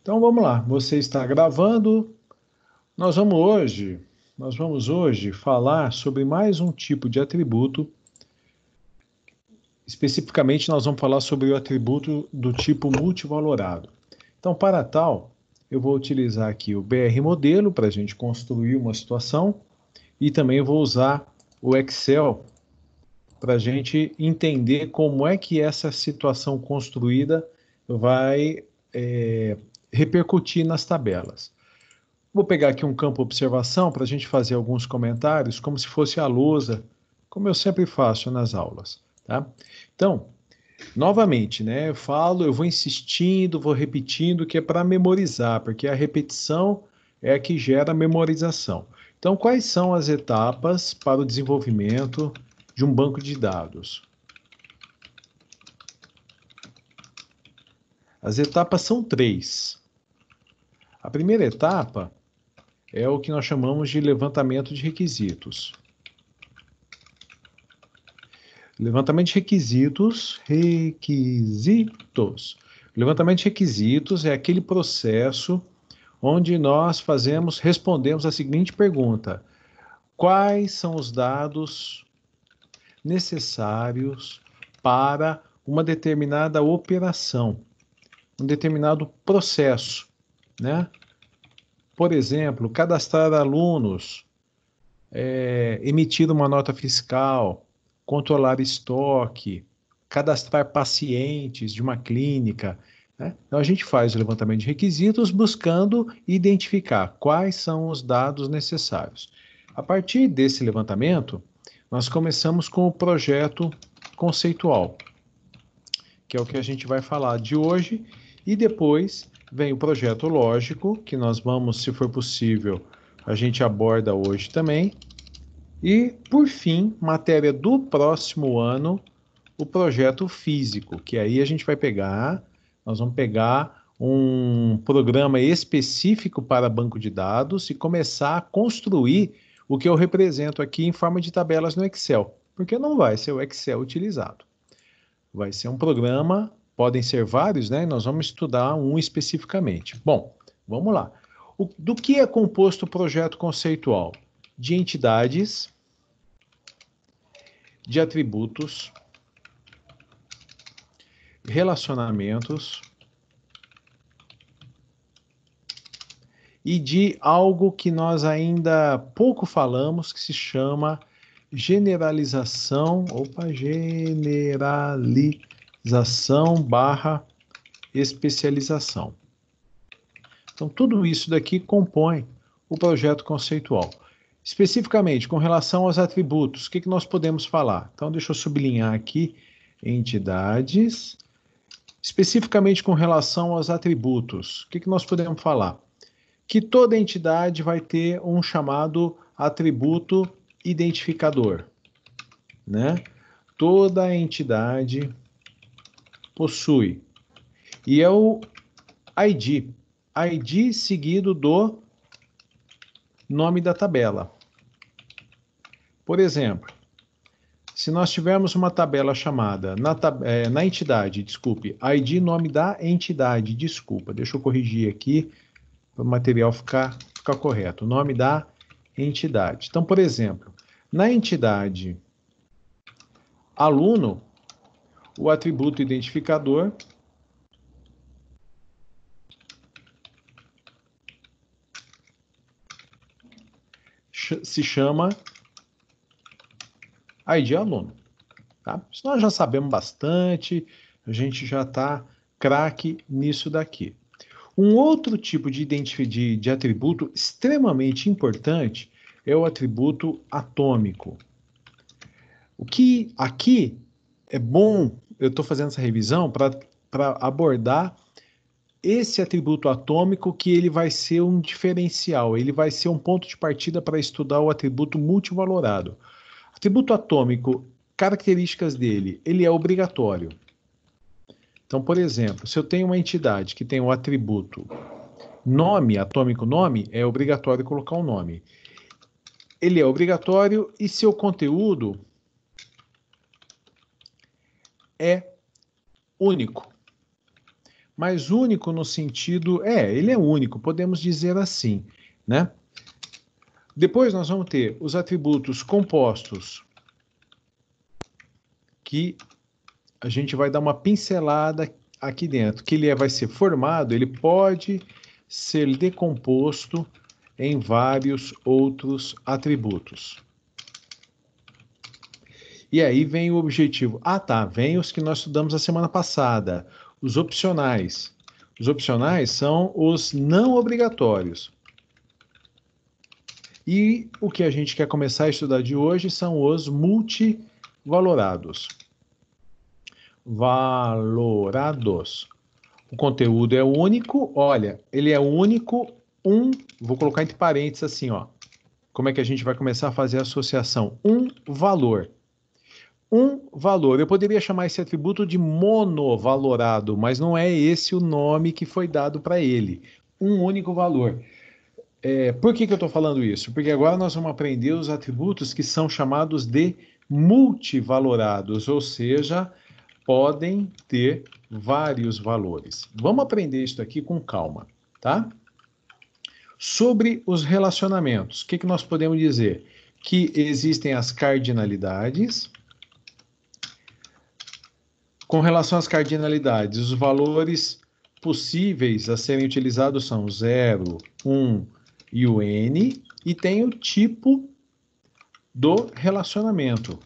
Então vamos lá, você está gravando. Nós vamos hoje falar sobre mais um tipo de atributo. Especificamente, nós vamos falar sobre o atributo do tipo multivalorado. Então, para tal, eu vou utilizar aqui o BR modelo para a gente construir uma situação e também vou usar o Excel para a gente entender como é que essa situação construída vai repercutir nas tabelas. Vou pegar aqui um campo observação para a gente fazer alguns comentários, como se fosse a lousa, como eu sempre faço nas aulas, tá? Então, novamente, né, eu vou insistindo, vou repetindo, que é para memorizar, porque a repetição é a que gera a memorização. Então, quais são as etapas para o desenvolvimento de um banco de dados? As etapas são três. A primeira etapa é o que nós chamamos de levantamento de requisitos. Levantamento de requisitos. Levantamento de requisitos é aquele processo onde nós respondemos a seguinte pergunta: quais são os dados necessários para uma determinada operação, um determinado processo, né? Por exemplo, cadastrar alunos, emitir uma nota fiscal, controlar estoque, cadastrar pacientes de uma clínica, né? Então, a gente faz o levantamento de requisitos buscando identificar quais são os dados necessários. A partir desse levantamento, nós começamos com o projeto conceitual, que é o que a gente vai falar de hoje, e depois vem o projeto lógico, que nós vamos, se for possível, a gente aborda hoje também. E, por fim, matéria do próximo ano, o projeto físico, que aí nós vamos pegar um programa específico para banco de dados e começar a construir o que eu represento aqui em forma de tabelas no Excel, porque não vai ser o Excel utilizado. Vai ser um programa, podem ser vários, né? Nós vamos estudar um especificamente. Bom, vamos lá. Do que é composto o projeto conceitual? De entidades, de atributos, relacionamentos e de algo que nós ainda pouco falamos, que se chama generalização barra especialização. Então, tudo isso daqui compõe o projeto conceitual. Especificamente, com relação aos atributos, o que nós podemos falar? Então, deixa eu sublinhar aqui, entidades. Especificamente com relação aos atributos, o que nós podemos falar? Que toda entidade vai ter um chamado atributo identificador, né? Toda entidade possui. E é o ID. ID seguido do nome da tabela. Por exemplo, se nós tivermos uma tabela chamada, na entidade, desculpe, ID nome da entidade, desculpa, deixa eu corrigir aqui, para o material ficar correto, o nome da entidade. Então, por exemplo, na entidade aluno, o atributo identificador se chama ID aluno. Tá? Isso nós já sabemos bastante, a gente já está craque nisso daqui. Um outro tipo de atributo extremamente importante é o atributo atômico. O que aqui é bom, eu estou fazendo essa revisão para abordar esse atributo atômico, que ele vai ser um diferencial, ele vai ser um ponto de partida para estudar o atributo multivalorado. Atributo atômico, características dele, ele é obrigatório. Então, por exemplo, se eu tenho uma entidade que tem o atributo nome, atômico nome, é obrigatório colocar um nome. Ele é obrigatório e seu conteúdo é único. mas único no sentido... ele é único, podemos dizer assim, né? Depois nós vamos ter os atributos compostos, que a gente vai dar uma pincelada aqui dentro, que ele vai ser formado, ele pode ser decomposto em vários outros atributos. E aí vem o objetivo. Vem os que nós estudamos a semana passada, os opcionais. Os opcionais são os não obrigatórios. E o que a gente quer começar a estudar de hoje são os multivalorados. Valorados. O conteúdo é único, olha, ele é único, vou colocar entre parênteses assim, ó. Como é que a gente vai começar a fazer a associação? Um valor. Um valor. Eu poderia chamar esse atributo de monovalorado, mas não é esse o nome que foi dado para ele. Um único valor. Por que eu estou falando isso? Porque agora nós vamos aprender os atributos que são chamados de multivalorados, ou seja, podem ter vários valores. Vamos aprender isso aqui com calma, tá? Sobre os relacionamentos, o que nós podemos dizer? Que existem as cardinalidades. Com relação às cardinalidades, os valores possíveis a serem utilizados são 0, 1 e o n, e tem o tipo do relacionamento.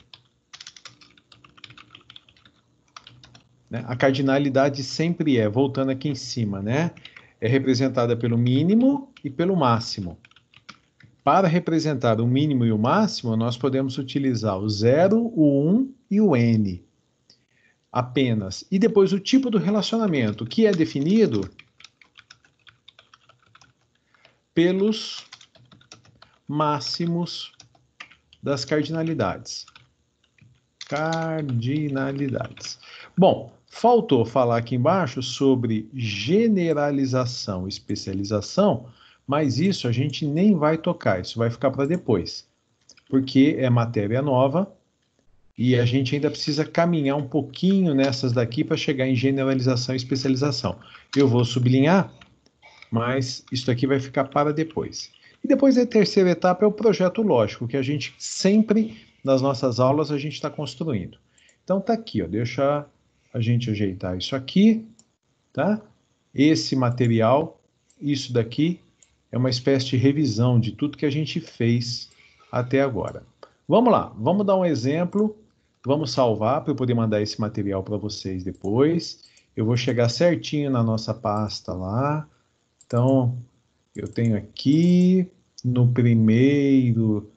A cardinalidade sempre voltando aqui em cima, né? É representada pelo mínimo e pelo máximo. Para representar o mínimo e o máximo, nós podemos utilizar o 0, o 1 e o n. Apenas. E depois o tipo do relacionamento, que é definido pelos máximos das cardinalidades. Cardinalidades. Bom, faltou falar aqui embaixo sobre generalização e especialização, mas isso a gente nem vai tocar, isso vai ficar para depois, porque é matéria nova e a gente ainda precisa caminhar um pouquinho nessas daqui para chegar em generalização e especialização. Eu vou sublinhar, mas isso aqui vai ficar para depois. E depois a terceira etapa é o projeto lógico, que a gente sempre, nas nossas aulas, a gente está construindo. Então tá aqui, ó, deixa a gente ajeitar isso aqui, tá? Esse material, isso daqui, é uma espécie de revisão de tudo que a gente fez até agora. Vamos lá, vamos dar um exemplo, vamos salvar para eu poder mandar esse material para vocês depois. Eu vou chegar certinho na nossa pasta lá. Então, eu tenho aqui no primeiro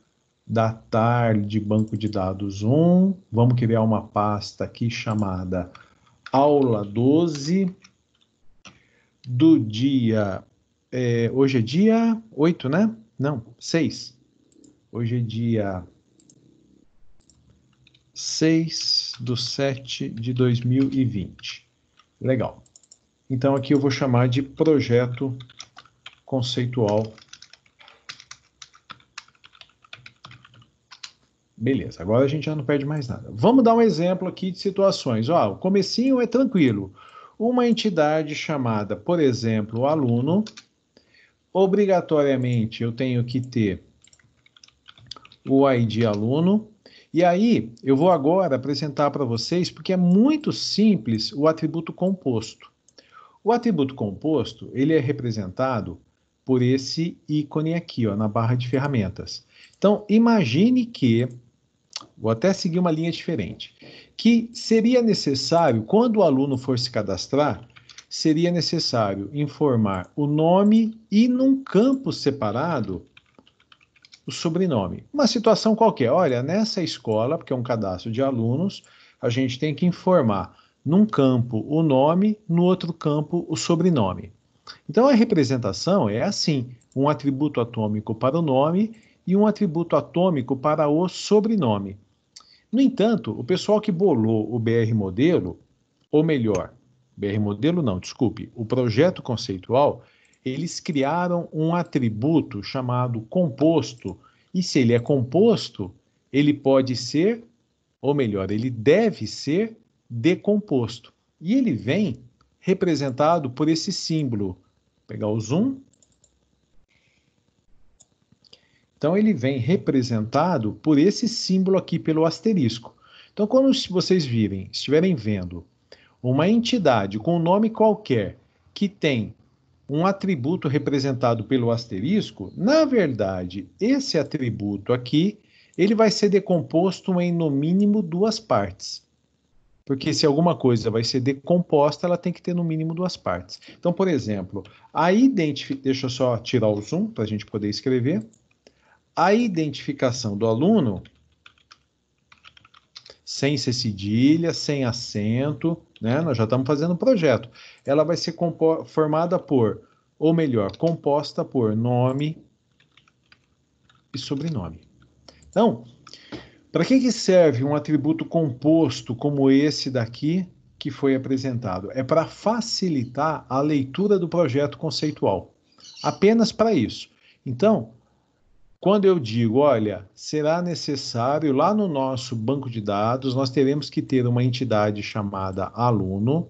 da tarde, banco de dados 1, vamos criar uma pasta aqui chamada aula 12 do dia, hoje é dia 8, né? Não, 6. Hoje é dia 6/7/2020. Legal. Então aqui eu vou chamar de projeto conceitual. Beleza, agora a gente já não perde mais nada. Vamos dar um exemplo aqui de situações. O comecinho é tranquilo. Uma entidade chamada, por exemplo, aluno, obrigatoriamente eu tenho que ter o ID aluno, e aí eu vou agora apresentar para vocês, porque é muito simples, o atributo composto. O atributo composto, ele é representado por esse ícone aqui, ó, na barra de ferramentas. Então, imagine que, vou até seguir uma linha diferente, que seria necessário, quando o aluno for se cadastrar, seria necessário informar o nome e, num campo separado, o sobrenome. Uma situação qualquer. Olha, nessa escola, porque é um cadastro de alunos, a gente tem que informar num campo o nome, no outro campo o sobrenome. Então, a representação é assim, um atributo atômico para o nome e um atributo atômico para o sobrenome. No entanto, o pessoal que bolou o BR Modelo, ou melhor, BR Modelo não, desculpe, o projeto conceitual, eles criaram um atributo chamado composto, e se ele é composto, ele pode ser, ou melhor, ele deve ser decomposto. E ele vem representado por esse símbolo. Vou pegar o zoom. Então, ele vem representado por esse símbolo aqui, pelo asterisco. Então, quando vocês estiverem vendo uma entidade com um nome qualquer que tem um atributo representado pelo asterisco, na verdade, esse atributo aqui, ele vai ser decomposto em, no mínimo, duas partes. Porque se alguma coisa vai ser decomposta, ela tem que ter no mínimo duas partes. Então, por exemplo, deixa eu só tirar o zoom para a gente poder escrever. A identificação do aluno, sem ser cedilha, sem acento, né? Nós já estamos fazendo o projeto. Ela vai ser formada por, ou melhor, composta por nome e sobrenome. Então, para que serve um atributo composto como esse daqui que foi apresentado? É para facilitar a leitura do projeto conceitual. Apenas para isso. Então, quando eu digo, olha, será necessário, lá no nosso banco de dados, nós teremos que ter uma entidade chamada aluno.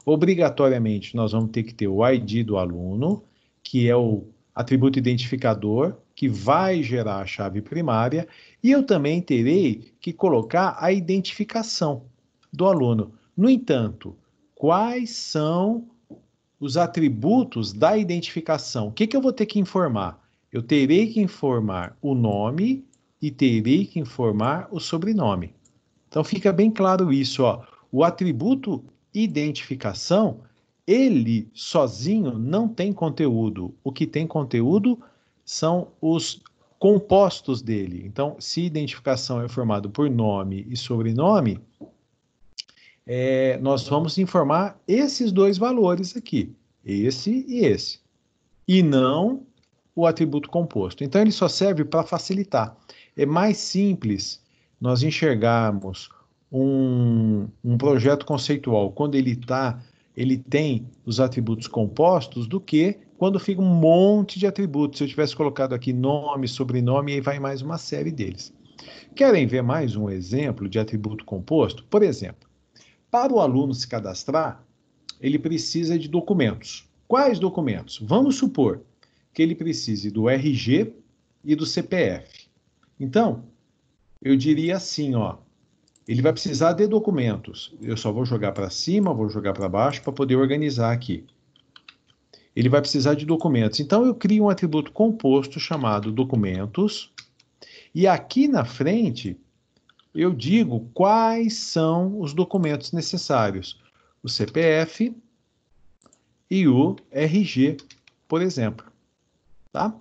Obrigatoriamente, nós vamos ter que ter o ID do aluno, que é o atributo identificador, que vai gerar a chave primária, e eu também terei que colocar a identificação do aluno. No entanto, quais são os atributos da identificação? O que eu vou ter que informar? Eu terei que informar o nome e terei que informar o sobrenome. Então fica bem claro isso, ó. O atributo identificação, ele sozinho não tem conteúdo. O que tem conteúdo são os compostos dele. Então, se identificação é formado por nome e sobrenome, nós vamos informar esses dois valores aqui, esse e esse, e não o atributo composto. Então, ele só serve para facilitar. É mais simples nós enxergarmos um projeto conceitual quando ele tem os atributos compostos do que quando fica um monte de atributos. Se eu tivesse colocado aqui nome, sobrenome, aí vai mais uma série deles. Querem ver mais um exemplo de atributo composto? Por exemplo, para o aluno se cadastrar, ele precisa de documentos. Quais documentos? Vamos supor que ele precise do RG e do CPF. Então, eu diria assim, ó, ele vai precisar de documentos. Eu só vou jogar para cima, vou jogar para baixo para poder organizar aqui. Ele vai precisar de documentos. Então, eu crio um atributo composto chamado documentos. E aqui na frente, eu digo quais são os documentos necessários. O CPF e o RG, por exemplo. Tá?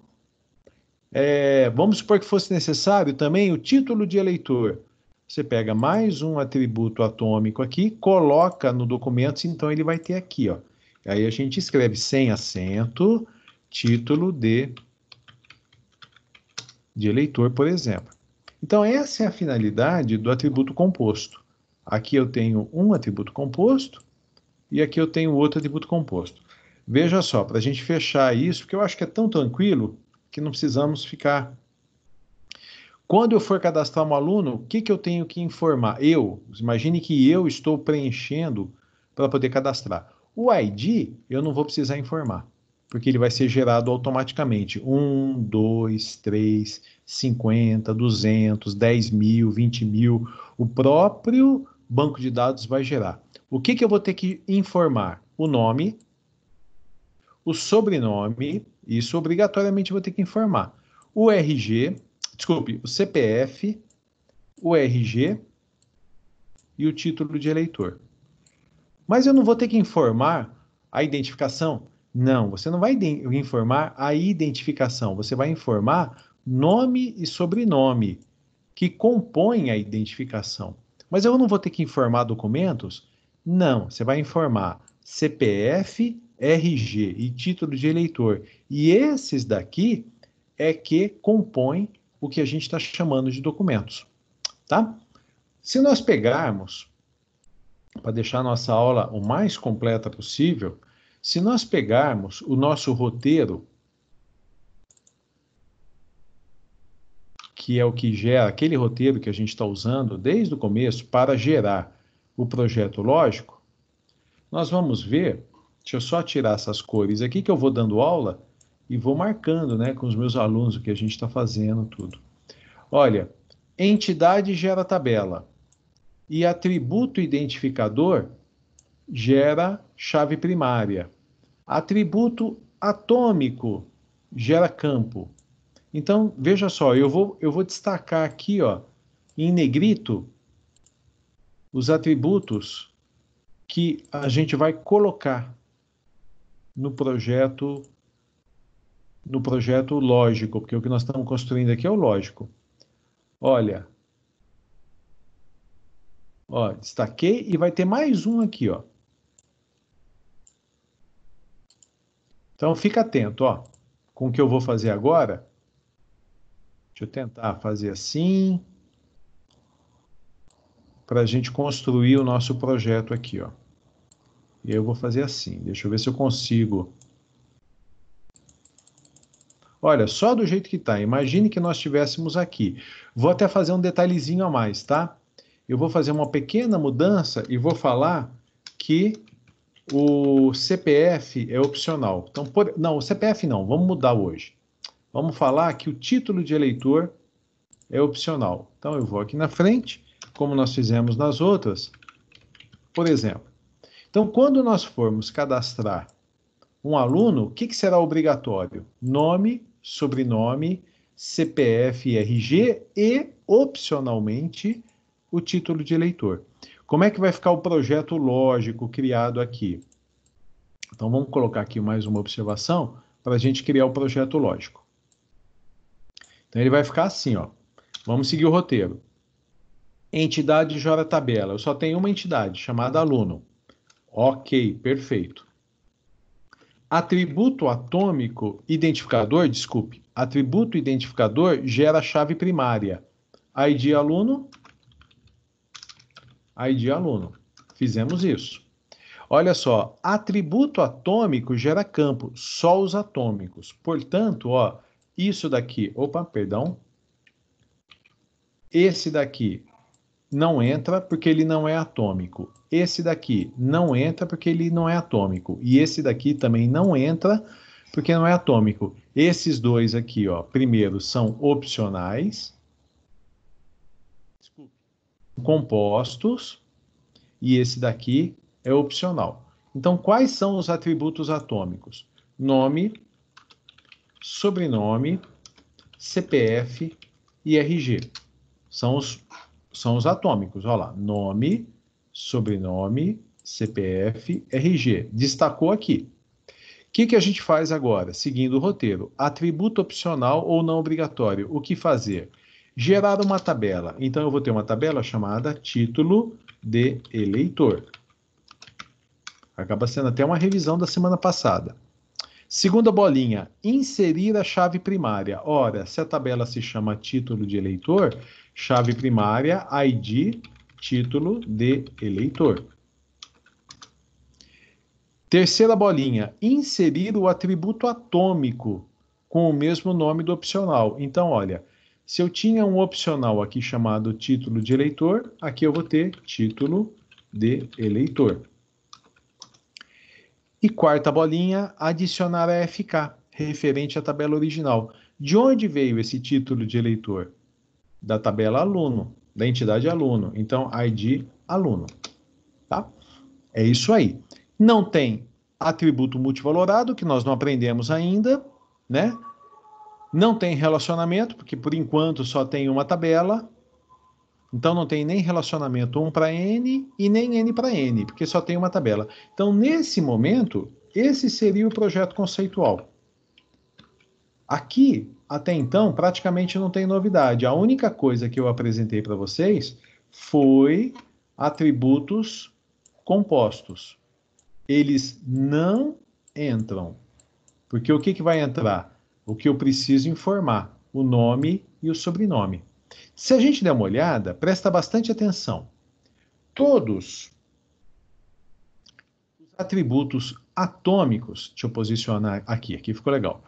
Vamos supor que fosse necessário também o título de eleitor. Você pega mais um atributo atômico aqui, coloca no documento, então ele vai ter aqui, ó. Aí a gente escreve sem acento, título de eleitor, por exemplo. Então essa é a finalidade do atributo composto. Aqui eu tenho um atributo composto e aqui eu tenho outro atributo composto. Veja só, para a gente fechar isso, porque eu acho que é tão tranquilo que não precisamos ficar. Quando eu for cadastrar um aluno, o que eu tenho que informar? Imagine que eu estou preenchendo para poder cadastrar. O ID, eu não vou precisar informar, porque ele vai ser gerado automaticamente. 1, 2, 3, 50, 200, 10 mil, 20 mil. O próprio banco de dados vai gerar. O que eu vou ter que informar? O nome, o sobrenome, isso obrigatoriamente eu vou ter que informar. O RG, desculpe, o CPF, o RG e o título de eleitor. Mas eu não vou ter que informar a identificação? Não, você não vai informar a identificação, você vai informar nome e sobrenome, que compõem a identificação. Mas eu não vou ter que informar documentos? Não, você vai informar CPF, RG e título de eleitor. E esses daqui é que compõem o que a gente está chamando de documentos. Tá? Se nós pegarmos, para deixar a nossa aula o mais completa possível, se nós pegarmos o nosso roteiro, que é o que gera, aquele roteiro que a gente está usando desde o começo para gerar o projeto lógico, nós vamos ver Deixa eu só tirar essas cores aqui que eu vou dando aula e vou marcando, né, com os meus alunos o que a gente está fazendo, tudo. Olha, entidade gera tabela e atributo identificador gera chave primária. Atributo atômico gera campo. Então, veja só, eu vou destacar aqui, ó, em negrito, os atributos que a gente vai colocar no projeto lógico, porque o que nós estamos construindo aqui é o lógico. Olha, ó, destaquei e vai ter mais um aqui, ó. Então, fica atento, ó, com o que eu vou fazer agora. Deixa eu tentar fazer assim, para a gente construir o nosso projeto aqui, ó. E eu vou fazer assim, deixa eu ver se eu consigo. Olha, só do jeito que tá, imagine que nós estivéssemos aqui. Vou até fazer um detalhezinho a mais, tá? Eu vou fazer uma pequena mudança e vou falar que o CPF é opcional. Então, não, o CPF não, vamos mudar hoje. Vamos falar que o título de eleitor é opcional. Então, eu vou aqui na frente, como nós fizemos nas outras, por exemplo. Então, quando nós formos cadastrar um aluno, o que será obrigatório? Nome, sobrenome, CPF e RG e, opcionalmente, o título de eleitor. Como é que vai ficar o projeto lógico criado aqui? Então, vamos colocar aqui mais uma observação para a gente criar o projeto lógico. Então, ele vai ficar assim, ó. Vamos seguir o roteiro. Entidade gera tabela. Eu só tenho uma entidade, chamada aluno. Ok, perfeito. Atributo atômico identificador, desculpe, atributo identificador gera chave primária. ID aluno, ID aluno. Fizemos isso. Olha só, atributo atômico gera campo, só os atômicos. Portanto, ó, isso daqui, opa, perdão. Esse daqui não entra porque ele não é atômico. Esse daqui não entra porque ele não é atômico. E esse daqui também não entra porque não é atômico. Esses dois aqui, ó, primeiro são opcionais, compostos, e esse daqui é opcional. Então, quais são os atributos atômicos? Nome, sobrenome, CPF e RG. São os atômicos. Olha lá, nome, sobrenome, CPF, RG. Destacou aqui. O que a gente faz agora? Seguindo o roteiro. Atributo opcional ou não obrigatório. O que fazer? Gerar uma tabela. Então, eu vou ter uma tabela chamada título de eleitor. Acaba sendo até uma revisão da semana passada. Segunda bolinha, inserir a chave primária. Ora, se a tabela se chama título de eleitor, chave primária, ID, título de eleitor. Terceira bolinha, inserir o atributo atômico com o mesmo nome do opcional. Então, olha, se eu tinha um opcional aqui chamado título de eleitor, aqui eu vou ter título de eleitor. E quarta bolinha, adicionar a FK, referente à tabela original. De onde veio esse título de eleitor? Da tabela aluno, da entidade aluno. Então, ID aluno. Tá? É isso aí. Não tem atributo multivalorado, que nós não aprendemos ainda, né? Não tem relacionamento, porque por enquanto só tem uma tabela. Então, não tem nem relacionamento 1 para N e nem N para N, porque só tem uma tabela. Então, nesse momento, esse seria o projeto conceitual. Aqui, até então, praticamente não tem novidade. A única coisa que eu apresentei para vocês foi atributos compostos. Eles não entram. Porque o que vai entrar? O que eu preciso informar, o nome e o sobrenome. Se a gente der uma olhada, presta bastante atenção. Todos os atributos atômicos, deixa eu posicionar aqui ficou legal.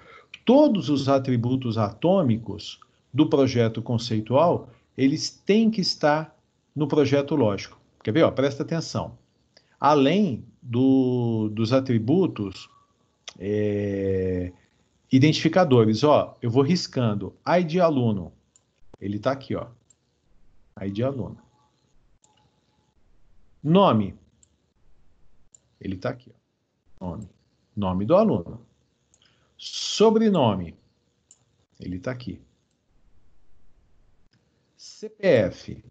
Todos os atributos atômicos do projeto conceitual, eles têm que estar no projeto lógico. Quer ver? Ó, presta atenção. Além dos atributos identificadores. Ó, eu vou riscando. ID aluno. Ele está aqui, ó. ID aluno. Nome. Ele está aqui, ó. Nome. Nome do aluno. Sobrenome. Ele está aqui. CPF.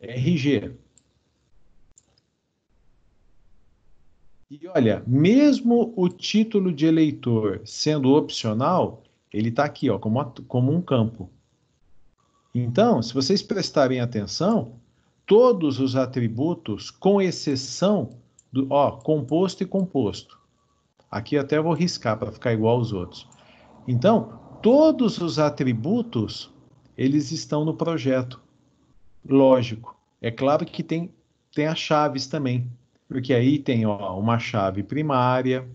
RG. E olha, mesmo o título de eleitor sendo opcional, ele está aqui, ó, como um campo. Então, se vocês prestarem atenção, todos os atributos, com exceção do, ó, composto e composto. Aqui até vou riscar para ficar igual aos outros. Então, todos os atributos, eles estão no projeto. Lógico. É claro que tem as chaves também. Porque aí tem, ó, uma chave primária,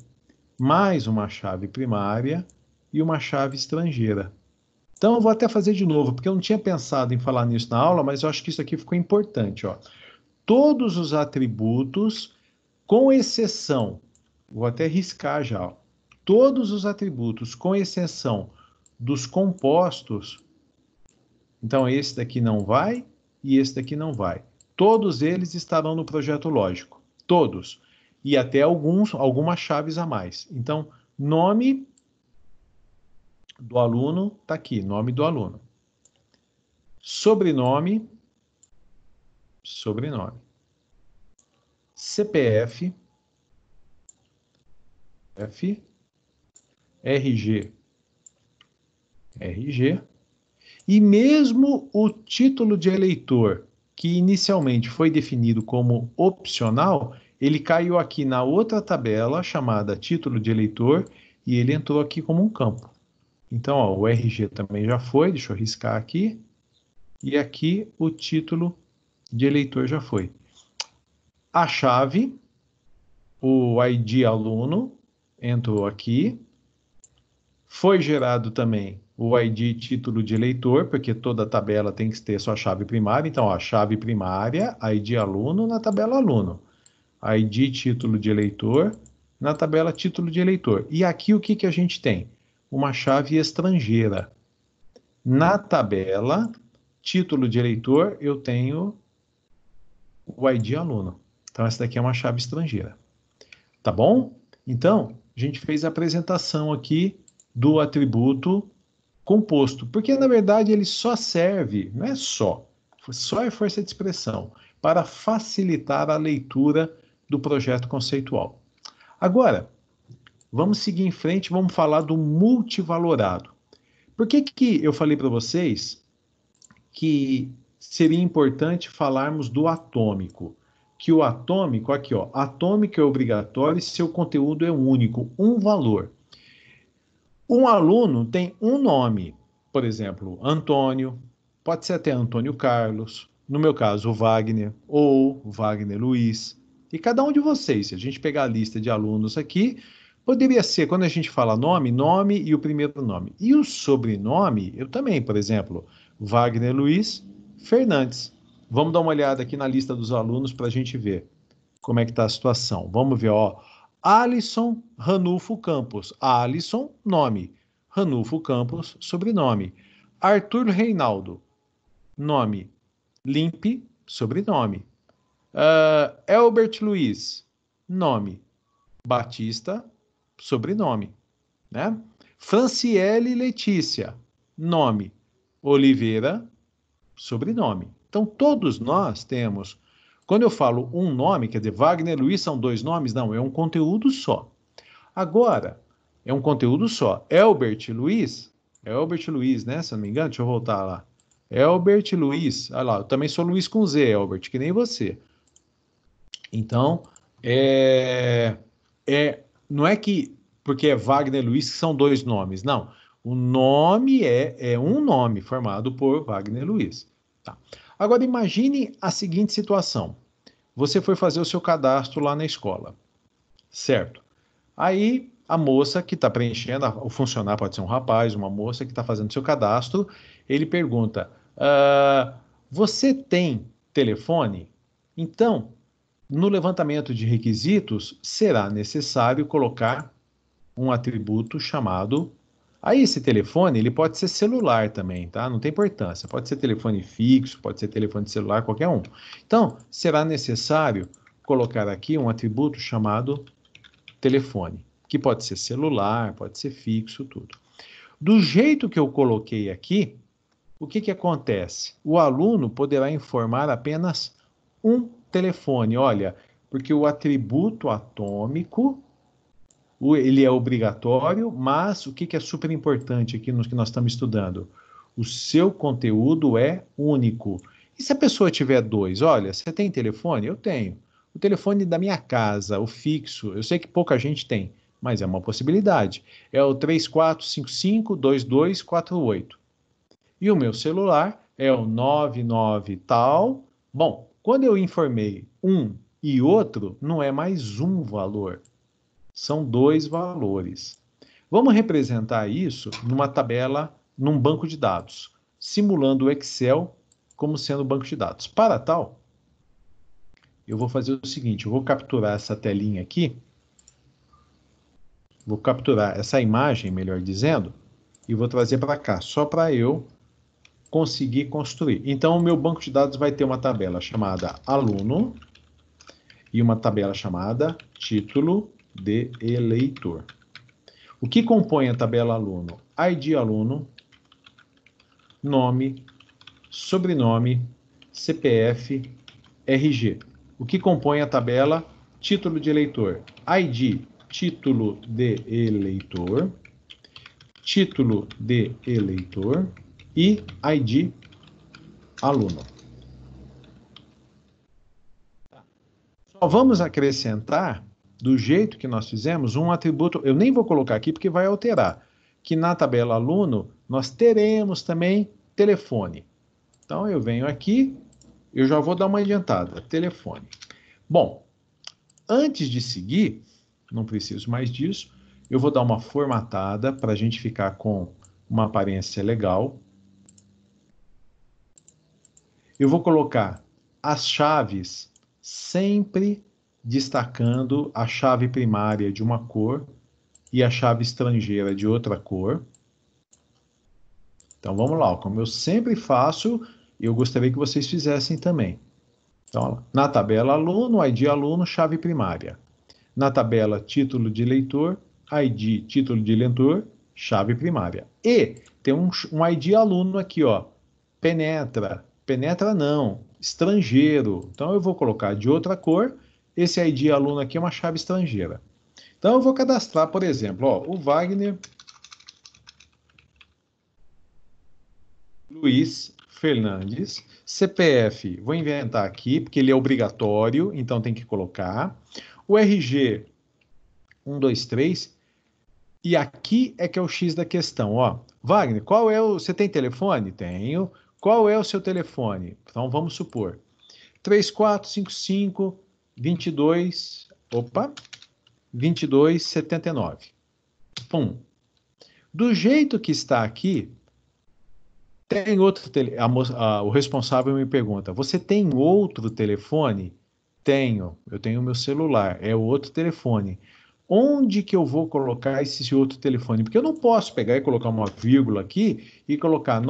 mais uma chave primária e uma chave estrangeira. Então, eu vou até fazer de novo, porque eu não tinha pensado em falar nisso na aula, mas eu acho que isso aqui ficou importante, ó. Todos os atributos, com exceção, vou até riscar já, ó. Todos os atributos, com exceção dos compostos, então esse daqui não vai e esse daqui não vai. Todos eles estarão no projeto lógico. Todos. E até algumas chaves a mais. Então, nome do aluno está aqui, nome do aluno. Sobrenome, sobrenome. CPF, RG, RG. E mesmo o título de eleitor, que inicialmente foi definido como opcional, ele caiu aqui na outra tabela, chamada título de eleitor, e ele entrou aqui como um campo. Então, ó, o RG também já foi, deixa eu riscar aqui. E aqui o título de eleitor já foi. A chave, o ID aluno, entrou aqui. Foi gerado também o ID título de eleitor, porque toda tabela tem que ter sua chave primária. Então, ó, chave primária, ID aluno na tabela aluno. ID título de eleitor na tabela título de eleitor. E aqui o que a gente tem? Uma chave estrangeira. Na tabela título de eleitor, eu tenho o ID aluno. Então, essa daqui é uma chave estrangeira. Tá bom? Então, a gente fez a apresentação aqui do atributo composto, porque, na verdade, ele só serve, não é só é força de expressão, para facilitar a leitura do projeto conceitual. Agora, vamos seguir em frente, vamos falar do multivalorado. Por que eu falei para vocês que seria importante falarmos do atômico? Que o atômico, aqui, ó, atômico é obrigatório e seu conteúdo é único, um valor. Um aluno tem um nome, por exemplo, Antônio, pode ser até Antônio Carlos, no meu caso, o Wagner, ou Wagner Luiz. E cada um de vocês, se a gente pegar a lista de alunos aqui, poderia ser, quando a gente fala nome, nome e o primeiro nome. E o sobrenome, eu também, por exemplo, Wagner Luiz Fernandes. Vamos dar uma olhada aqui na lista dos alunos para a gente ver como é que está a situação. Vamos ver, ó. Alisson Ranulfo Campos. Alisson, nome. Ranulfo Campos, sobrenome. Arthur Reinaldo, nome. Limpe, sobrenome. Elbert Luiz, nome. Batista, sobrenome. Né? Franciele Letícia, nome. Oliveira, sobrenome. Então, todos nós temos. Quando eu falo um nome, quer dizer, Wagner Luiz são dois nomes? Não, é um conteúdo só. Agora, é um conteúdo só. Elbert Luiz, né? Se eu não me engano, deixa eu voltar lá. Elbert Luiz, olha lá, eu também sou Luiz com Z, Elbert, que nem você. Então, não é que, porque é Wagner Luiz, que são dois nomes, não. O nome é um nome formado por Wagner Luiz. Tá. Agora, imagine a seguinte situação. Você foi fazer o seu cadastro lá na escola, certo? Aí, a moça que está preenchendo, o funcionário pode ser um rapaz, uma moça que está fazendo seu cadastro, ele pergunta, você tem telefone? Então, no levantamento de requisitos, será necessário colocar um atributo chamado... Aí esse telefone, ele pode ser celular também, tá? Não tem importância. Pode ser telefone fixo, pode ser telefone celular, qualquer um. Então, será necessário colocar aqui um atributo chamado telefone, que pode ser celular, pode ser fixo, tudo. Do jeito que eu coloquei aqui, o que que acontece? O aluno poderá informar apenas um telefone. Olha, porque o atributo atômico, ele é obrigatório, mas o que que é super importante aqui no que nós estamos estudando? O seu conteúdo é único. E se a pessoa tiver dois? Olha, você tem telefone? Eu tenho. O telefone da minha casa, o fixo, eu sei que pouca gente tem, mas é uma possibilidade. É o 3455-2248. E o meu celular é o 99 tal. Bom, quando eu informei um e outro, não é mais um valor, são dois valores. Vamos representar isso numa tabela, num banco de dados, simulando o Excel como sendo banco de dados. Para tal, eu vou fazer o seguinte, eu vou capturar essa telinha aqui, vou capturar essa imagem, melhor dizendo, e vou trazer para cá, só para eu conseguir construir. Então, o meu banco de dados vai ter uma tabela chamada aluno e uma tabela chamada título de eleitor. O que compõe a tabela aluno? ID aluno, nome, sobrenome, CPF, RG. O que compõe a tabela título de eleitor? ID, título de eleitor, título de eleitor e ID aluno. Só vamos acrescentar, do jeito que nós fizemos, um atributo, eu nem vou colocar aqui porque vai alterar, que na tabela aluno nós teremos também telefone. Então eu venho aqui, eu já vou dar uma adiantada, telefone. Bom, antes de seguir, não preciso mais disso, eu vou dar uma formatada para a gente ficar com uma aparência legal. Eu vou colocar as chaves sempre destacando a chave primária de uma cor e a chave estrangeira de outra cor. Então vamos lá, como eu sempre faço, eu gostaria que vocês fizessem também. Então, na tabela aluno, ID aluno, chave primária. Na tabela título de leitor, ID título de leitor, chave primária. E tem um ID aluno aqui, ó, penetra. Penetra não, estrangeiro. Então eu vou colocar de outra cor. Esse ID aluno aqui é uma chave estrangeira. Então eu vou cadastrar, por exemplo, ó, o Wagner Luiz Fernandes, CPF, vou inventar aqui, porque ele é obrigatório, então tem que colocar. O RG 123, e aqui é que é o X da questão, ó. Wagner, qual é o... Você tem telefone? Tenho. Qual é o seu telefone? Então vamos supor. 3455 22, opa, 2279. Pum. Do jeito que está aqui, tem outro o responsável me pergunta: você tem outro telefone? Tenho, eu tenho o meu celular, é o outro telefone. Onde que eu vou colocar esse outro telefone? Porque eu não posso pegar e colocar uma vírgula aqui e colocar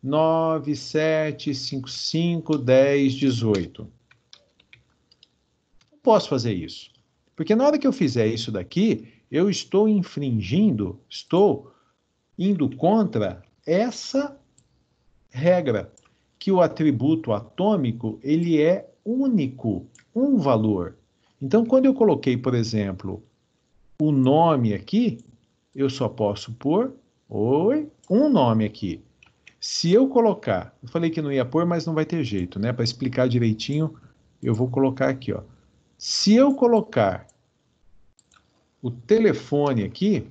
997551018. Não posso fazer isso. Porque na hora que eu fizer isso daqui, eu estou infringindo, estou indo contra essa regra, que o atributo atômico, ele é único, um valor. Então, quando eu coloquei, por exemplo, o nome aqui, eu só posso pôr um nome aqui. Se eu colocar, eu falei que não ia pôr, mas não vai ter jeito, né? Para explicar direitinho, eu vou colocar aqui, ó. Se eu colocar o telefone aqui,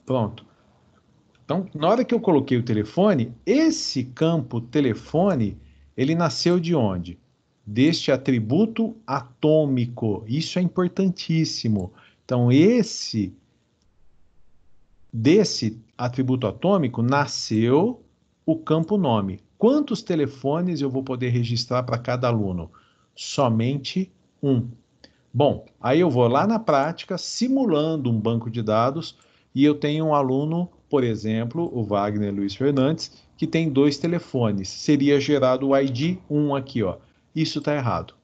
pronto. Então, na hora que eu coloquei o telefone, esse campo telefone, ele nasceu de onde? Deste atributo atômico. Isso é importantíssimo. Então, desse atributo atômico nasceu o campo nome. Quantos telefones eu vou poder registrar para cada aluno? Somente um. Bom, aí eu vou lá na prática, simulando um banco de dados, e eu tenho um aluno, por exemplo, o Wagner Luiz Fernandes, que tem 2 telefones. Seria gerado o ID 1 aqui, ó. Isso está errado.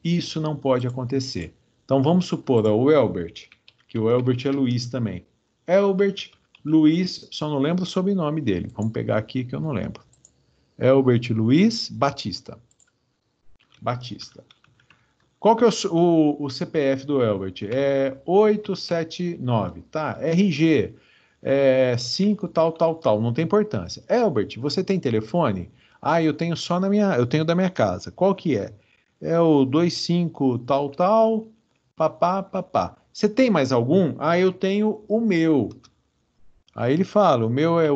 Isso não pode acontecer. Então vamos supor, ó, o Elbert, que o Elbert é Luiz também. Elbert Luiz, só não lembro o sobrenome dele. Vamos pegar aqui que eu não lembro. Elbert Luiz Batista. Batista. Qual que é o CPF do Elbert? É 879, tá? RG, 5 tal, tal, tal. Não tem importância. Elbert, você tem telefone? Ah, eu tenho só eu tenho da minha casa. Qual que é? É o 25 tal, tal, papá, papá. Você tem mais algum? Ah, eu tenho o meu. Aí ele fala, o meu é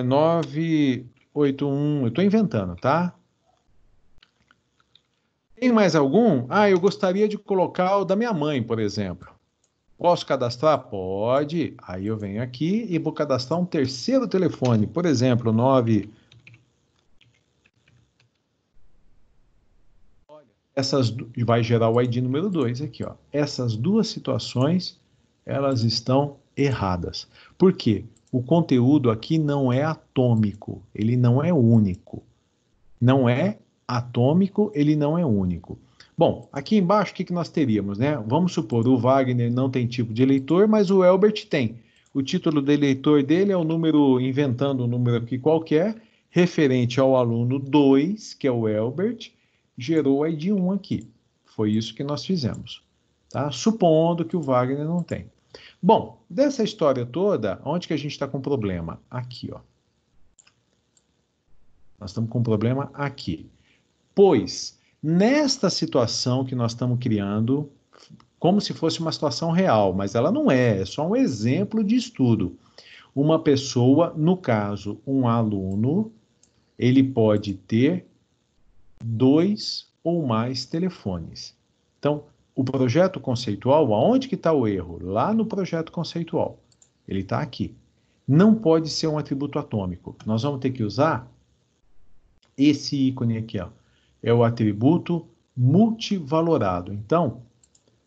981. Eu estou inventando, tá? Tem mais algum? Ah, eu gostaria de colocar o da minha mãe, por exemplo. Posso cadastrar? Pode. Aí eu venho aqui e vou cadastrar um terceiro telefone, por exemplo, 9. Vai gerar o ID número 2 aqui, ó. Essas duas situações, elas estão erradas. Por quê? O conteúdo aqui não é atômico, ele não é único. Não é atômico, ele não é único. Bom, aqui embaixo o que nós teríamos, né? Vamos supor, o Wagner não tem tipo de eleitor, mas o Elbert tem. O título de eleitor dele é o número, inventando um número aqui qualquer, referente ao aluno 2, que é o Elbert, gerou o ID 1 aqui. Foi isso que nós fizemos, tá? Supondo que o Wagner não tem. Bom, dessa história toda, onde que a gente está com problema? Aqui, ó. Nós estamos com um problema aqui. Pois, nesta situação que nós estamos criando, como se fosse uma situação real, mas ela não é, é só um exemplo de estudo. Uma pessoa, no caso, um aluno, ele pode ter 2 ou mais telefones. Então, o projeto conceitual, aonde que está o erro? Lá no projeto conceitual. Ele está aqui. Não pode ser um atributo atômico. Nós vamos ter que usar esse ícone aqui, ó, é o atributo multivalorado. Então,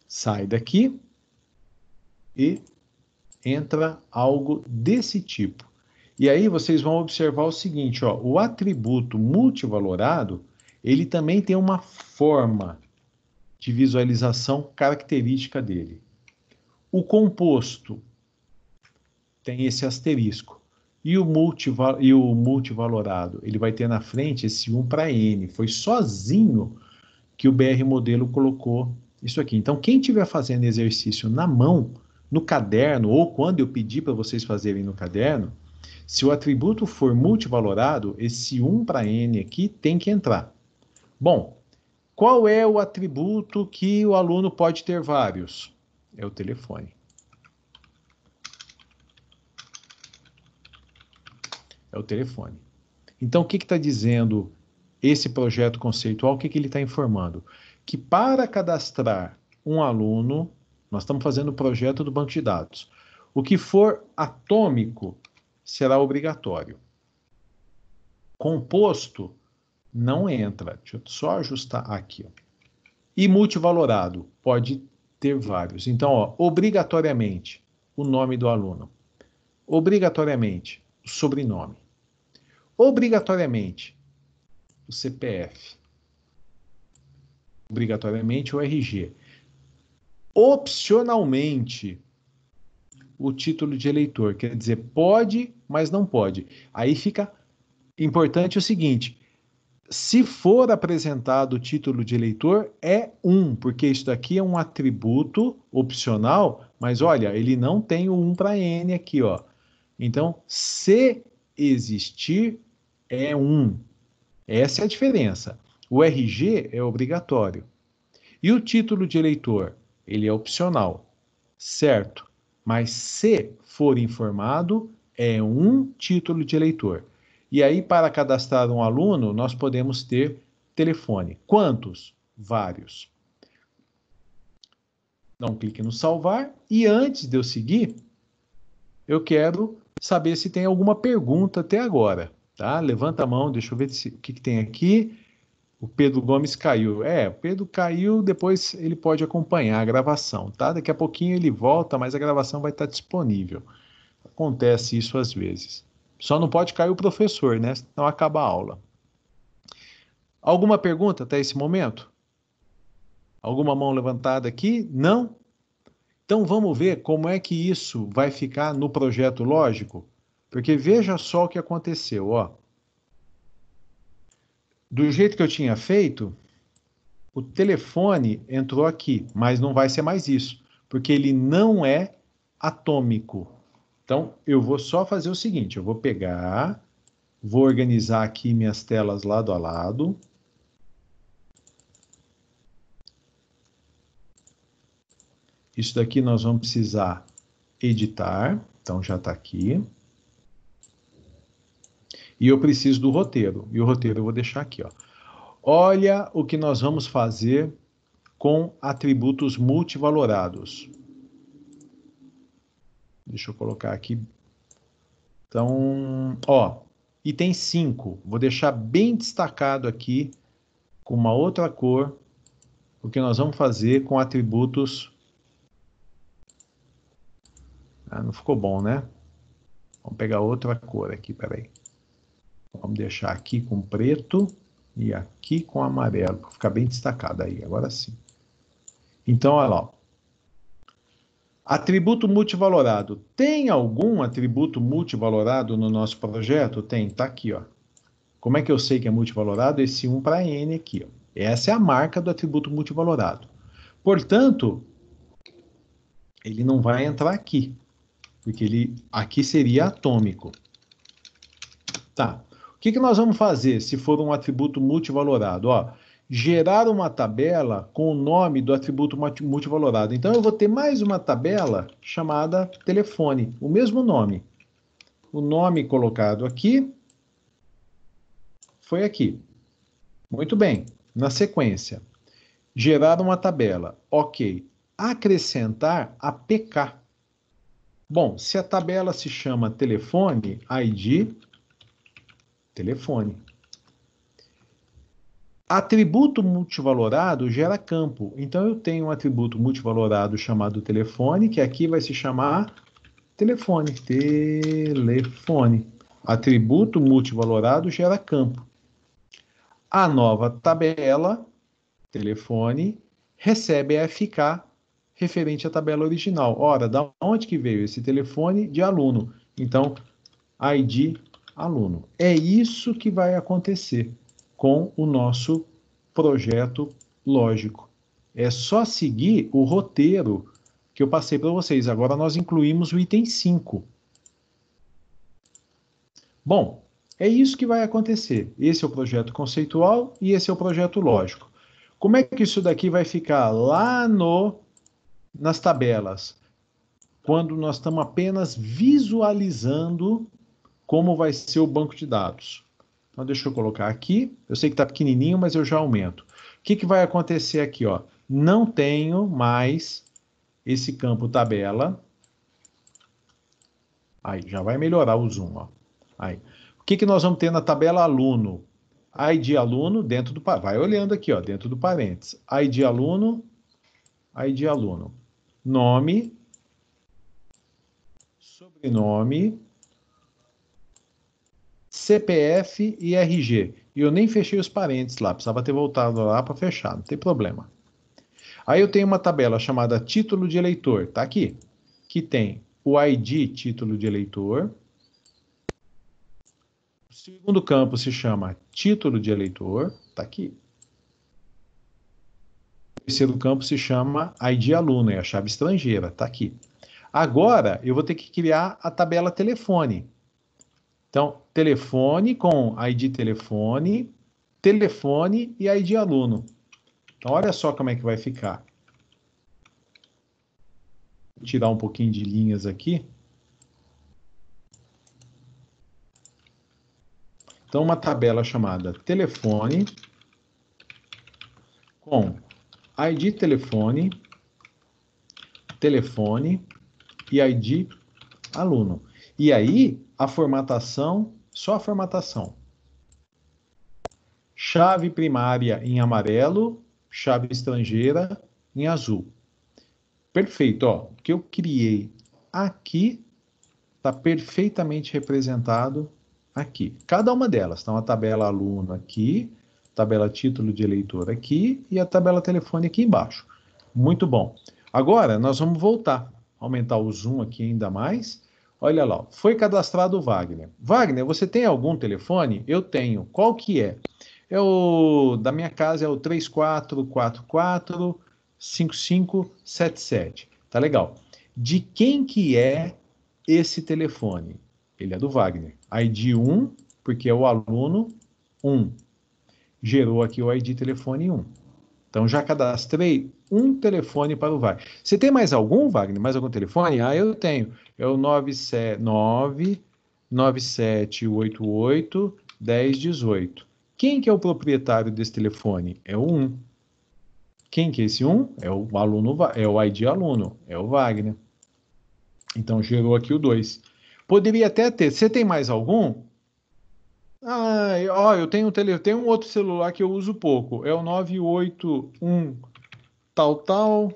sai daqui e entra algo desse tipo. E aí vocês vão observar o seguinte, ó, o atributo multivalorado, ele também tem uma forma de visualização característica dele. O composto tem esse asterisco. E o multivalorado, ele vai ter na frente esse 1 para N. Foi sozinho que o BR Modelo colocou isso aqui. Então, quem estiver fazendo exercício na mão, no caderno, ou quando eu pedir para vocês fazerem no caderno, se o atributo for multivalorado, esse 1 para N aqui tem que entrar. Bom, qual é o atributo que o aluno pode ter vários? É o telefone. É o telefone. Então, o que está dizendo esse projeto conceitual? O que ele está informando? Que para cadastrar um aluno, nós estamos fazendo o projeto do banco de dados. O que for atômico será obrigatório. Composto não entra. Deixa eu só ajustar aqui. Ó. E multivalorado pode ter vários. Então, ó, obrigatoriamente, o nome do aluno. Obrigatoriamente, o sobrenome. Obrigatoriamente, o CPF. Obrigatoriamente, o RG. Opcionalmente, o título de eleitor. Quer dizer, pode, mas não pode. Aí fica importante o seguinte: se for apresentado o título de eleitor, é 1, porque isso daqui é um atributo opcional, mas olha, ele não tem o 1 para N aqui, ó. Então, se existir, é 1. Essa é a diferença. O RG é obrigatório. E o título de eleitor? Ele é opcional, certo? Mas se for informado, é um título de eleitor. E aí, para cadastrar um aluno, nós podemos ter telefone. Quantos? Vários. Dá um clique no salvar. E antes de eu seguir, eu quero saber se tem alguma pergunta até agora, tá? Levanta a mão, deixa eu ver o que tem aqui. O Pedro Gomes caiu. O Pedro caiu, depois ele pode acompanhar a gravação, tá? Daqui a pouquinho ele volta, mas a gravação vai estar disponível. Acontece isso às vezes. Só não pode cair o professor, né? Senão acaba a aula. Alguma pergunta até esse momento? Alguma mão levantada aqui? Não? Então vamos ver como é que isso vai ficar no projeto lógico? Porque veja só o que aconteceu, ó. Do jeito que eu tinha feito, o telefone entrou aqui, mas não vai ser mais isso, porque ele não é atômico. Então, eu vou só fazer o seguinte, eu vou pegar, vou organizar aqui minhas telas lado a lado. Isso daqui nós vamos precisar editar, então já está aqui. E eu preciso do roteiro, e o roteiro eu vou deixar aqui, ó. Olha o que nós vamos fazer com atributos multivalorados. Deixa eu colocar aqui. Então, ó, item 5. Vou deixar bem destacado aqui, com uma outra cor, o que nós vamos fazer com atributos... Ah, não ficou bom, né? Vamos pegar outra cor aqui, peraí. Vamos deixar aqui com preto e aqui com amarelo, para ficar bem destacado aí, agora sim. Então, olha lá. Atributo multivalorado. Tem algum atributo multivalorado no nosso projeto? Tem, tá aqui, ó. Como é que eu sei que é multivalorado? Esse 1 para N aqui, ó. Essa é a marca do atributo multivalorado. Portanto, ele não vai entrar aqui, porque ele aqui seria atômico. Tá. O que nós vamos fazer se for um atributo multivalorado? Ó, gerar uma tabela com o nome do atributo multivalorado. Então, eu vou ter mais uma tabela chamada telefone, o mesmo nome. O nome colocado aqui foi aqui. Muito bem. Na sequência, gerar uma tabela. Ok. Acrescentar APK. Bom, se a tabela se chama telefone, ID, telefone. Atributo multivalorado gera campo. Então, eu tenho um atributo multivalorado chamado telefone, que aqui vai se chamar telefone. Telefone. Atributo multivalorado gera campo. A nova tabela, telefone, recebe a FK referente à tabela original. Ora, da onde que veio esse telefone? De aluno. Então, ID aluno. É isso que vai acontecer com o nosso projeto lógico. É só seguir o roteiro que eu passei para vocês. Agora nós incluímos o item 5. Bom, é isso que vai acontecer. Esse é o projeto conceitual e esse é o projeto lógico. Como é que isso daqui vai ficar lá nas tabelas? Quando nós estamos apenas visualizando como vai ser o banco de dados. Então, deixa eu colocar aqui. Eu sei que está pequenininho, mas eu já aumento. O que vai acontecer aqui? Ó? Não tenho mais esse campo tabela. Aí, já vai melhorar o zoom. Ó. Aí. O que nós vamos ter na tabela aluno? ID aluno dentro do... Vai olhando aqui, ó, dentro do parênteses. ID aluno, ID aluno. Nome, sobrenome, CPF e RG. E eu nem fechei os parênteses lá, precisava ter voltado lá para fechar, não tem problema. Aí eu tenho uma tabela chamada título de eleitor, tá aqui, que tem o ID título de eleitor. O segundo campo se chama título de eleitor, tá aqui. O terceiro campo se chama ID aluno, é a chave estrangeira, tá aqui. Agora eu vou ter que criar a tabela telefone. Então, telefone com ID telefone, telefone e ID aluno. Então, olha só como é que vai ficar. Vou tirar um pouquinho de linhas aqui. Então, uma tabela chamada telefone com ID telefone, telefone e ID aluno. E aí, a formatação, só a formatação. Chave primária em amarelo, chave estrangeira em azul. Perfeito, ó. O que eu criei aqui está perfeitamente representado aqui. Cada uma delas. Então, a tabela aluno aqui, tabela título de eleitor aqui e a tabela telefone aqui embaixo. Muito bom. Agora, nós vamos voltar. Aumentar o zoom aqui ainda mais. Olha lá, foi cadastrado o Wagner. Wagner, você tem algum telefone? Eu tenho. Qual que é? Da minha casa é o 3444-5577. Tá legal. De quem que é esse telefone? Ele é do Wagner. ID 1, porque é o aluno 1. Gerou aqui o ID telefone 1. Então, já cadastrei um telefone para o Wagner. Você tem mais algum, Wagner? Mais algum telefone? Ah, eu tenho. É o 997881018. Quem que é o proprietário desse telefone? É o 1. Quem que é esse 1? É o aluno, é o ID aluno, é o Wagner. Então, gerou aqui o 2. Poderia até ter. Você tem mais algum? Ah, ó, eu tenho um outro celular que eu uso pouco. É o 981 tal, tal.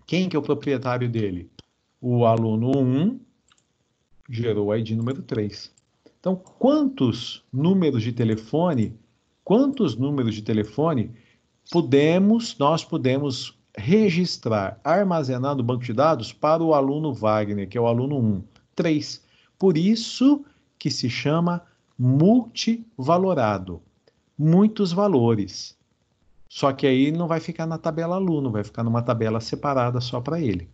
Quem que é o proprietário dele? O aluno 1 gerou o ID número 3. Então, quantos números de telefone nós podemos registrar, armazenar no banco de dados para o aluno Wagner, que é o aluno 1? 3. Por isso que se chama multivalorado. Muitos valores. Só que aí não vai ficar na tabela aluno, vai ficar numa tabela separada só para ele.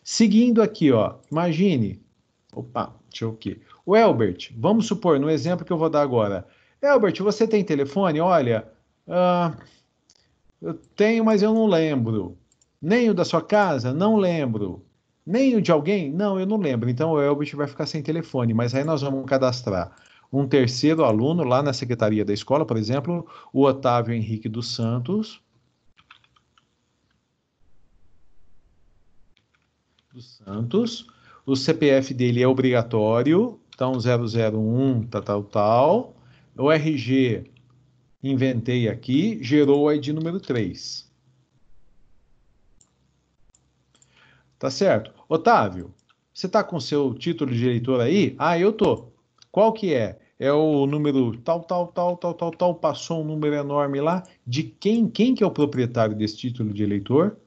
Seguindo aqui, ó, imagine. Opa, deixa eu aqui. O Elbert, vamos supor, no exemplo que eu vou dar agora. Elbert, você tem telefone? Olha, eu tenho, mas eu não lembro. Nem o da sua casa? Não lembro. Nem o de alguém? Não, eu não lembro. Então o Elbert vai ficar sem telefone, mas aí nós vamos cadastrar um terceiro aluno lá na secretaria da escola, por exemplo, o Otávio Henrique dos Santos. O CPF dele é obrigatório, então 001, tal. O RG inventei aqui, gerou o ID número 3. Tá certo? Otávio, você tá com seu título de eleitor aí? Ah, eu tô. Qual que é? É o número tal, passou um número enorme lá. De quem que é o proprietário desse título de eleitor?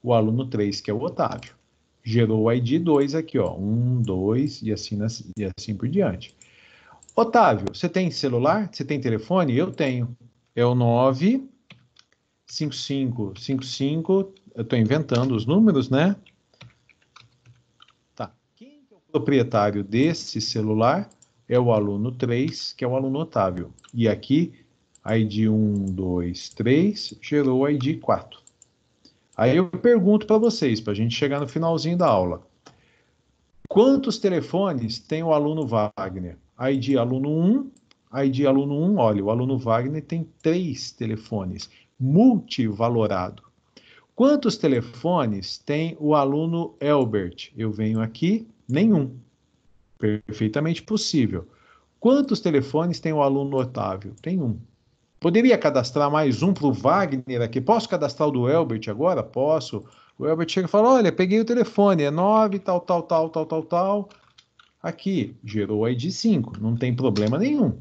O aluno 3, que é o Otávio. Gerou o ID 2 aqui, ó. 1, 2 e assim por diante. Otávio, você tem celular? Você tem telefone? Eu tenho. É o 95555. Eu estou inventando os números, né? Tá. Quem é o proprietário desse celular? É o aluno 3, que é o aluno Otávio. E aqui, ID 1, 2, 3, gerou o ID 4. Aí eu pergunto para vocês, para a gente chegar no finalzinho da aula. Quantos telefones tem o aluno Wagner? ID aluno 1, ID aluno 1, olha, o aluno Wagner tem 3 telefones, multivalorado. Quantos telefones tem o aluno Elbert? Eu venho aqui, nenhum. Perfeitamente possível. Quantos telefones tem o aluno Otávio? Tem um. Poderia cadastrar mais um para o Wagner aqui? Posso cadastrar o do Elbert agora? Posso. O Elbert chega e fala, olha, peguei o telefone, é 9, tal. Aqui, gerou o ID 5, não tem problema nenhum.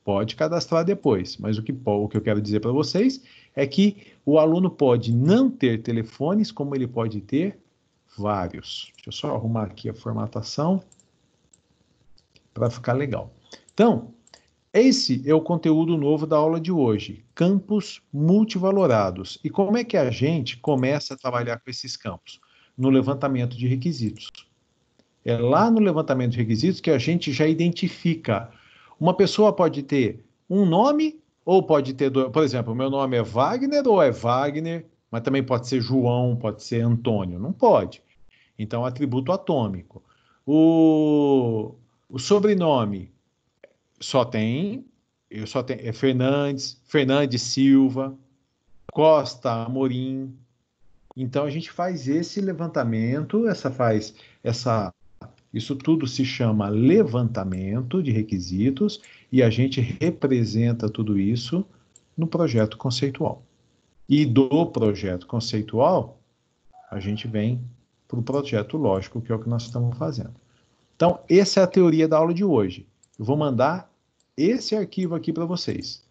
Pode cadastrar depois, mas o que eu quero dizer para vocês é que o aluno pode não ter telefones, como ele pode ter vários. Deixa eu só arrumar aqui a formatação para ficar legal. Então, esse é o conteúdo novo da aula de hoje, campos multivalorados. E como é que a gente começa a trabalhar com esses campos? No levantamento de requisitos. É lá no levantamento de requisitos que a gente já identifica. Uma pessoa pode ter um nome ou pode ter, por exemplo, meu nome é Wagner ou é Wagner, mas também pode ser João, pode ser Antônio. Não pode. Então, atributo atômico. O, o sobrenome só tem, é Fernandes Silva, Costa Amorim. Então, a gente faz esse levantamento, faz essa Isso tudo se chama levantamento de requisitos e a gente representa tudo isso no projeto conceitual. E do projeto conceitual, a gente vem para o projeto lógico, que é o que nós estamos fazendo. Então, essa é a teoria da aula de hoje. Eu vou mandar esse arquivo aqui para vocês.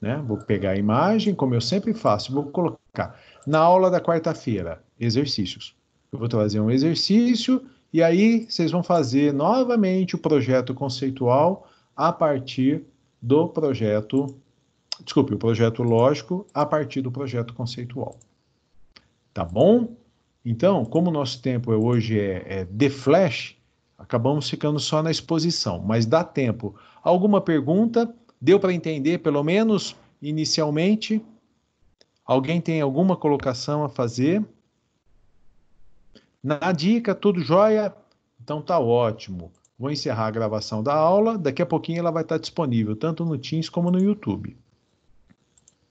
Né? Vou pegar a imagem, como eu sempre faço, vou colocar na aula da quarta-feira, exercícios. Eu vou trazer um exercício e aí vocês vão fazer novamente o projeto conceitual a partir do projeto, desculpe, o projeto lógico a partir do projeto conceitual. Tá bom? Então, como o nosso tempo hoje é de flash, acabamos ficando só na exposição, mas dá tempo. Alguma pergunta? Deu para entender, pelo menos inicialmente? Alguém tem alguma colocação a fazer? Na dica, tudo jóia? Então tá ótimo. Vou encerrar a gravação da aula. Daqui a pouquinho ela vai estar disponível, tanto no Teams como no YouTube.